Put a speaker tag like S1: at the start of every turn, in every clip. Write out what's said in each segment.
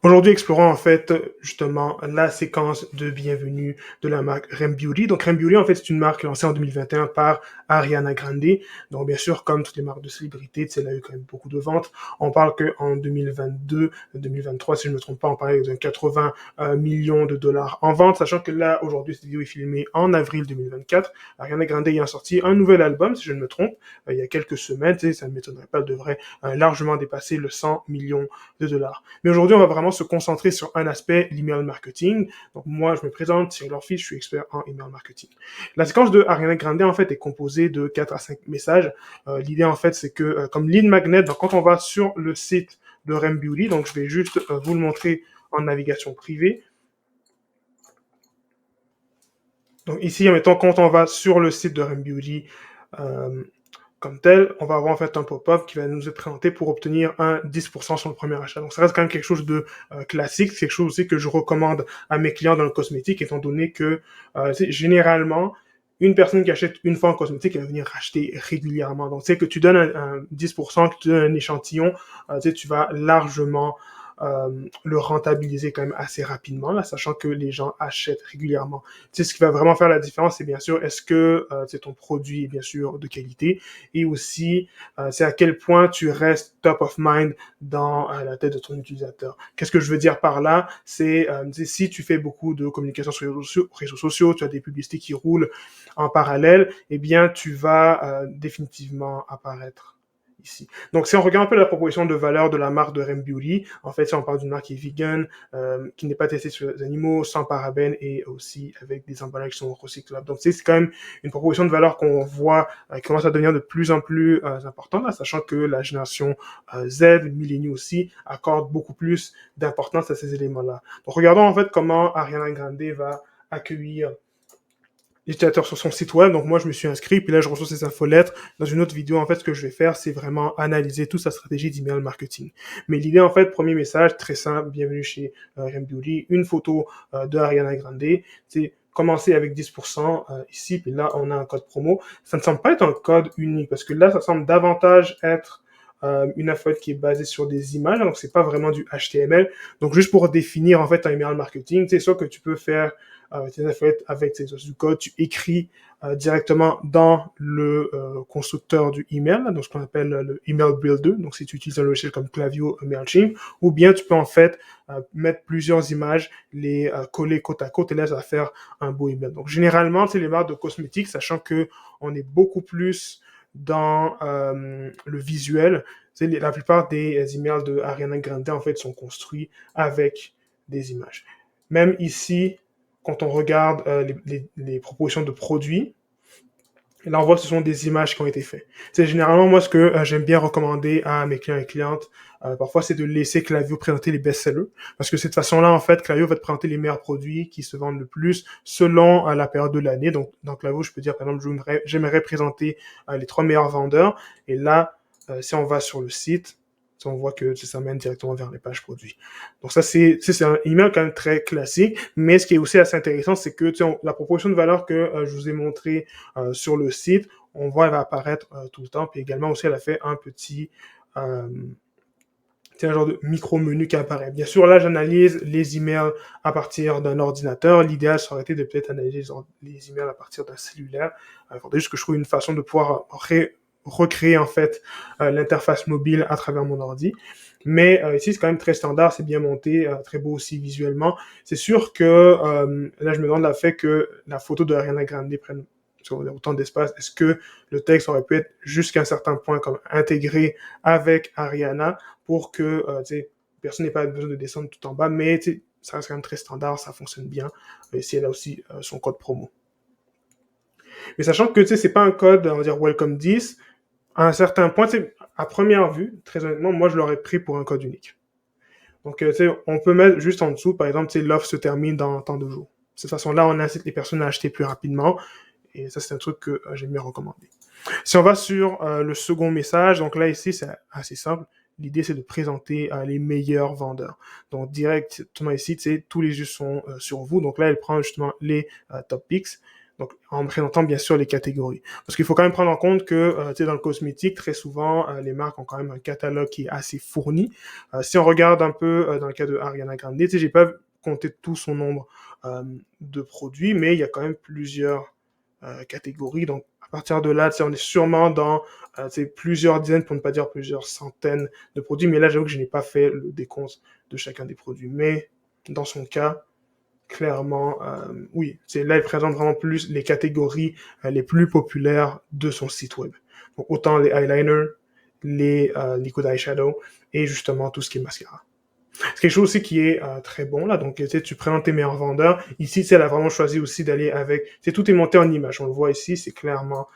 S1: Aujourd'hui, explorons en fait justement la séquence de bienvenue de la marque Rem Beauty. Donc Rem Beauty, en fait, c'est une marque lancée en 2021 par Ariana Grande. Donc bien sûr, comme toutes les marques de célébrité, elle a eu quand même beaucoup de ventes. On parle qu'en 2022, 2023, si je ne me trompe pas, on parlait de 80 millions de dollars en vente, sachant que là, aujourd'hui, cette vidéo est filmée en avril 2024. Ariana Grande ayant sorti un nouvel album, si je ne me trompe, il y a quelques semaines, ça ne m'étonnerait pas, elle devrait largement dépasser le 100 millions de dollars. Mais aujourd'hui, on va vraiment se concentrer sur un aspect, l'email marketing. Donc moi, je me présente, Thierry Lorfils, je suis expert en email marketing. La séquence de Ariana Grande, en fait, est composée de 4 à 5 messages. L'idée, en fait, c'est que comme lead magnet, donc quand on va sur le site de Rem Beauty, donc je vais juste vous le montrer en navigation privée. Donc ici, mettons, quand on va sur le site de Rem Beauty, euh, comme tel, on va avoir en fait un pop-up qui va nous être présenté pour obtenir un 10% sur le premier achat. Donc ça reste quand même quelque chose de classique, c'est quelque chose aussi que je recommande à mes clients dans le cosmétique, étant donné que généralement, une personne qui achète une fois en cosmétique, elle va venir racheter régulièrement. Donc, tu sais, que tu donnes un 10%, que tu donnes un échantillon, tu vas largement le rentabiliser quand même assez rapidement, là, sachant que les gens achètent régulièrement. Tu sais, ce qui va vraiment faire la différence, c'est bien sûr, est-ce que ton produit est bien sûr de qualité, et aussi, c'est à quel point tu restes top of mind dans la tête de ton utilisateur. Qu'est-ce que je veux dire par là? C'est si tu fais beaucoup de communication sur les réseaux sociaux, tu as des publicités qui roulent en parallèle, eh bien, tu vas définitivement apparaître ici. Donc, si on regarde un peu la proposition de valeur de la marque de Rem Beauty, en fait, si on parle d'une marque qui est vegan, qui n'est pas testée sur les animaux, sans parabènes et aussi avec des emballages qui sont recyclables. Donc, c'est quand même une proposition de valeur qu'on voit qui commence à devenir de plus en plus importante, là, sachant que la génération Z, milléniaux aussi, accorde beaucoup plus d'importance à ces éléments-là. Donc, regardons en fait comment Ariana Grande va accueillir l'utilisateur sur son site web. Donc moi, je me suis inscrit, puis là, je reçois ces infolettres. Dans une autre vidéo, en fait, ce que je vais faire, c'est vraiment analyser toute sa stratégie d'email marketing. Mais l'idée, en fait, premier message, très simple, bienvenue chez Rem Beauty, une photo de Ariana Grande, c'est commencer avec 10% ici, puis là, on a un code promo. Ça ne semble pas être un code unique, parce que là, ça semble davantage être une infolette qui est basée sur des images, donc c'est pas vraiment du HTML. Donc juste pour définir en fait un email marketing, c'est soit que tu peux faire tes infolettes avec du code, tu écris directement dans le constructeur du email, donc ce qu'on appelle le email builder, donc si tu utilises un logiciel comme Klaviyo, Mailchimp, ou bien tu peux en fait mettre plusieurs images, les coller côte à côte, et là ça va faire un beau email. Donc généralement, c'est les marques de cosmétiques, sachant que on est beaucoup plus dans le visuel. La plupart des emails de Ariana Grande en fait sont construits avec des images. Même ici, quand on regarde les propositions de produits, là, on voit que ce sont des images qui ont été faites. C'est généralement, moi, ce que j'aime bien recommander à mes clients et clientes, parfois, c'est de laisser Klaviyo présenter les best-sellers. Parce que de cette façon-là, en fait, Klaviyo va te présenter les meilleurs produits qui se vendent le plus selon la période de l'année. Donc, dans Klaviyo, je peux dire, par exemple, j'aimerais présenter les 3 meilleurs vendeurs. Et là, si on va sur le site, on voit que ça mène directement vers les pages produits. Donc ça, c'est un email quand même très classique, mais ce qui est aussi assez intéressant, c'est que la proposition de valeur que je vous ai montrée sur le site, on voit elle va apparaître tout le temps, puis également aussi elle a fait un petit euh, un genre de micro-menu qui apparaît. Bien sûr, là, j'analyse les emails à partir d'un ordinateur. L'idéal serait été de peut-être analyser les emails à partir d'un cellulaire. Il faudrait juste que je trouve une façon de pouvoir recréer en fait l'interface mobile à travers mon ordi. Mais ici, c'est quand même très standard, c'est bien monté, très beau aussi visuellement. C'est sûr que là, je me demande la fait que la photo de Ariana Grande prenne autant d'espace. Est-ce que le texte aurait pu être jusqu'à un certain point comme intégré avec Ariana pour que personne n'ait pas besoin de descendre tout en bas, mais ça reste quand même très standard, ça fonctionne bien. Ici, elle a aussi son code promo. Mais sachant que c'est pas un code, on va dire Welcome 10, à un certain point, à première vue, très honnêtement, moi je l'aurais pris pour un code unique. Donc, on peut mettre juste en dessous, par exemple, l'offre se termine dans tant de jours. De cette façon-là, on incite les personnes à acheter plus rapidement. Et ça, c'est un truc que j'aime bien recommander. Si on va sur le second message, donc là, ici, c'est assez simple. L'idée, c'est de présenter les meilleurs vendeurs. Donc, directement ici, tous les yeux sont sur vous. Donc là, elle prend justement les top picks. Donc, en présentant bien sûr les catégories. Parce qu'il faut quand même prendre en compte que, dans le cosmétique, très souvent, les marques ont quand même un catalogue qui est assez fourni. Si on regarde un peu dans le cas de Ariana Grande, j'ai pas compté tout son nombre de produits, mais il y a quand même plusieurs catégories. Donc, à partir de là, on est sûrement dans plusieurs dizaines, pour ne pas dire plusieurs centaines de produits. Mais là, j'avoue que je n'ai pas fait le décompte de chacun des produits. Mais dans son cas, clairement, oui, là, il présente vraiment plus les catégories les plus populaires de son site web. Donc, autant les eyeliners, les liquid eyeshadow et justement tout ce qui est mascara. C'est quelque chose aussi qui est très bon là. Donc, tu présentes tes meilleurs vendeurs. Ici, elle a vraiment choisi aussi d'aller avec. Tout est monté en images. On le voit ici, c'est clairement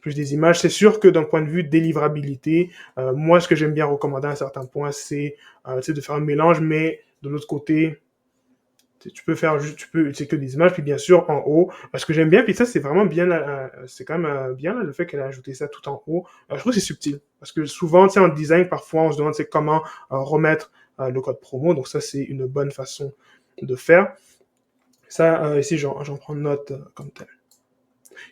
S1: plus des images. C'est sûr que d'un point de vue délivrabilité, moi, ce que j'aime bien recommander à un certain point, c'est de faire un mélange, mais de l'autre côté, tu peux faire juste, c'est que des images, puis bien sûr en haut. Ce que j'aime bien, puis ça c'est vraiment bien, c'est quand même bien là, le fait qu'elle a ajouté ça tout en haut. Je trouve que c'est subtil, parce que souvent, en design, parfois on se demande comment remettre le code promo. Donc ça c'est une bonne façon de faire. Ça ici j'en prends note comme tel.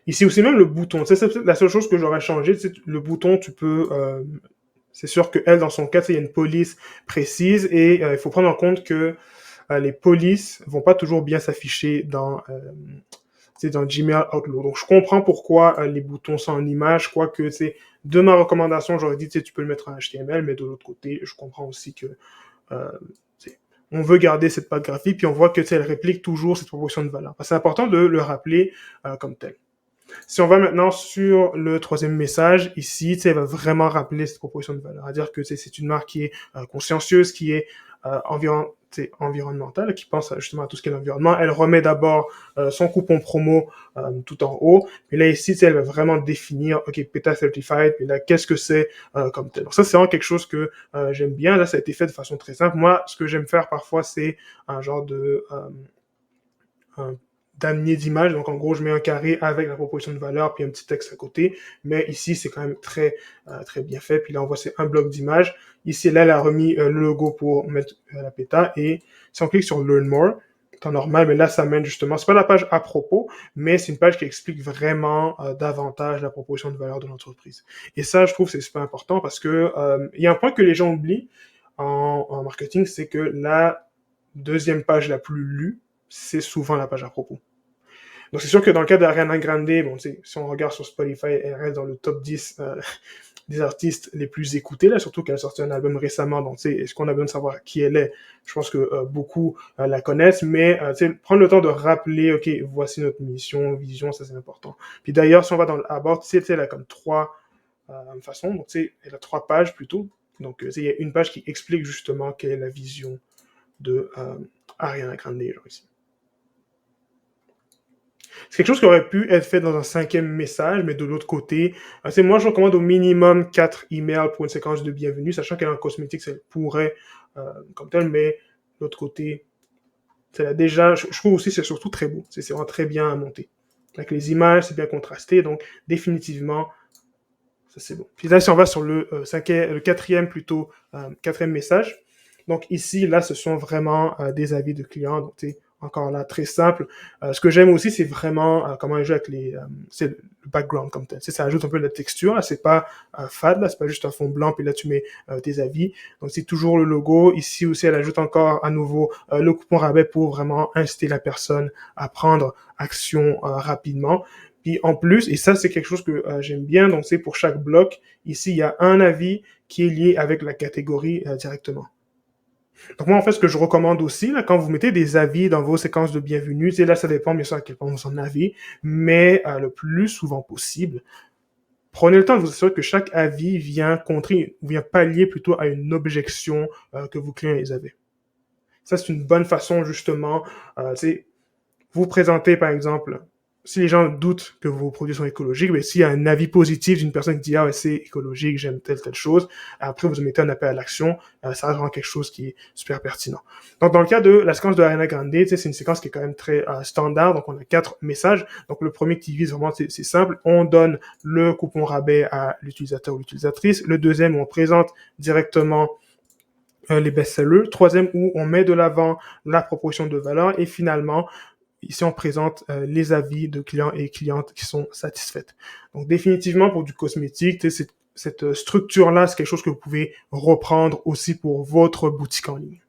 S1: Ici aussi même le bouton, c'est la seule chose que j'aurais changé, c'est le bouton, tu peux c'est sûr que elle dans son cas, il y a une police précise et il faut prendre en compte que les polices vont pas toujours bien s'afficher dans Gmail Outlook. Donc, je comprends pourquoi les boutons sont en image, quoique, de ma recommandation, j'aurais dit, tu peux le mettre en HTML, mais de l'autre côté, je comprends aussi que euh, on veut garder cette patte graphique, puis on voit que elle réplique toujours cette proportion de valeur. C'est important de le rappeler comme tel. Si on va maintenant sur le troisième message, ici, elle va vraiment rappeler cette proposition de valeur. C'est-à-dire que c'est une marque qui est consciencieuse, qui est environnementale, qui pense justement à tout ce qui est l'environnement. Elle remet d'abord son coupon promo tout en haut. Et là, ici, elle va vraiment définir, OK, PETA Certified, et là, qu'est-ce que c'est comme tel. Donc ça, c'est vraiment quelque chose que j'aime bien. Là, ça a été fait de façon très simple. Moi, ce que j'aime faire parfois, c'est un genre de d'amener d'image. Donc, en gros, je mets un carré avec la proposition de valeur puis un petit texte à côté. Mais ici, c'est quand même très bien fait. Puis là, on voit c'est un bloc d'image. Ici, là, elle a remis le logo pour mettre la PETA. Et si on clique sur Learn More, temps normal, mais là, ça mène justement, c'est pas la page à propos, mais c'est une page qui explique vraiment davantage la proposition de valeur de l'entreprise. Et ça, je trouve, c'est super important parce que il y a un point que les gens oublient en marketing, c'est que la deuxième page la plus lue, c'est souvent la page à propos. Donc c'est sûr que dans le cas d'Ariana Grande, bon, si on regarde sur Spotify, elle reste dans le top 10 des artistes les plus écoutés, là, surtout qu'elle a sorti un album récemment, donc est-ce qu'on a besoin de savoir qui elle est? Je pense que beaucoup la connaissent, mais prendre le temps de rappeler, OK, voici notre mission, vision, ça c'est important. Puis d'ailleurs, si on va dans le About, elle a comme trois façons, donc elle a 3 pages plutôt, donc il y a une page qui explique justement quelle est la vision de Ariana Grande, genre ici. C'est quelque chose qui aurait pu être fait dans un 5e message, mais de l'autre côté, moi je recommande au minimum 4 emails pour une séquence de bienvenue, sachant qu'elle est en cosmétique, ça pourrait comme tel, mais de l'autre côté, déjà, je trouve aussi c'est surtout très beau, c'est vraiment très bien monté. Avec les images, c'est bien contrasté, donc définitivement, ça c'est bon. Puis là, si on va sur le 4e plutôt, 4e message, donc ici, là, ce sont vraiment des avis de clients, donc encore là, très simple. Ce que j'aime aussi, c'est vraiment comment elle joue avec c'est le background comme tel. Ça ajoute un peu de la texture, là, c'est pas fade, là, c'est pas juste un fond blanc, puis là, tu mets tes avis. Donc, c'est toujours le logo. Ici aussi, elle ajoute encore à nouveau le coupon rabais pour vraiment inciter la personne à prendre action rapidement. Puis en plus, et ça, c'est quelque chose que j'aime bien, donc c'est pour chaque bloc, ici, il y a un avis qui est lié avec la catégorie directement. Donc moi, en fait, ce que je recommande aussi, là, quand vous mettez des avis dans vos séquences de bienvenue, là, ça dépend bien sûr à quel point vous en avez, mais le plus souvent possible, prenez le temps de vous assurer que chaque avis vient contrer, ou vient pallier plutôt à une objection que vos clients les avaient. Ça, c'est une bonne façon, justement, vous présenter, par exemple, si les gens doutent que vos produits sont écologiques, mais s'il y a un avis positif d'une personne qui dit ah ouais, c'est écologique, j'aime telle chose, après vous mettez un appel à l'action, ça rend quelque chose qui est super pertinent. Donc dans le cas de la séquence de Ariana Grande, c'est une séquence qui est quand même très standard, donc on a 4 messages. Donc le premier qui vise vraiment, c'est simple, on donne le coupon rabais à l'utilisateur ou l'utilisatrice. Le deuxième, on présente directement les best-sellers. Troisième, où on met de l'avant la proposition de valeur. Et finalement, ici, on présente les avis de clients et clientes qui sont satisfaites. Donc, définitivement, pour du cosmétique, cette structure-là, c'est quelque chose que vous pouvez reprendre aussi pour votre boutique en ligne.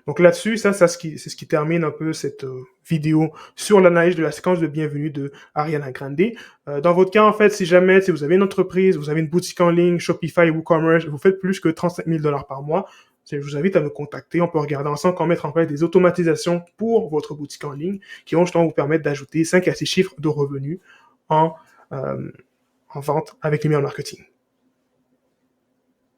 S1: Donc là-dessus, c'est ce qui termine un peu cette vidéo sur l'analyse de la séquence de bienvenue de Ariana Grande. Dans votre cas, en fait, si vous avez une entreprise, vous avez une boutique en ligne, Shopify, WooCommerce, vous faites plus que 35 000 $ par mois, je vous invite à me contacter. On peut regarder ensemble comment mettre en place des automatisations pour votre boutique en ligne qui vont justement vous permettre d'ajouter 5 à 6 chiffres de revenus en vente avec l'email marketing.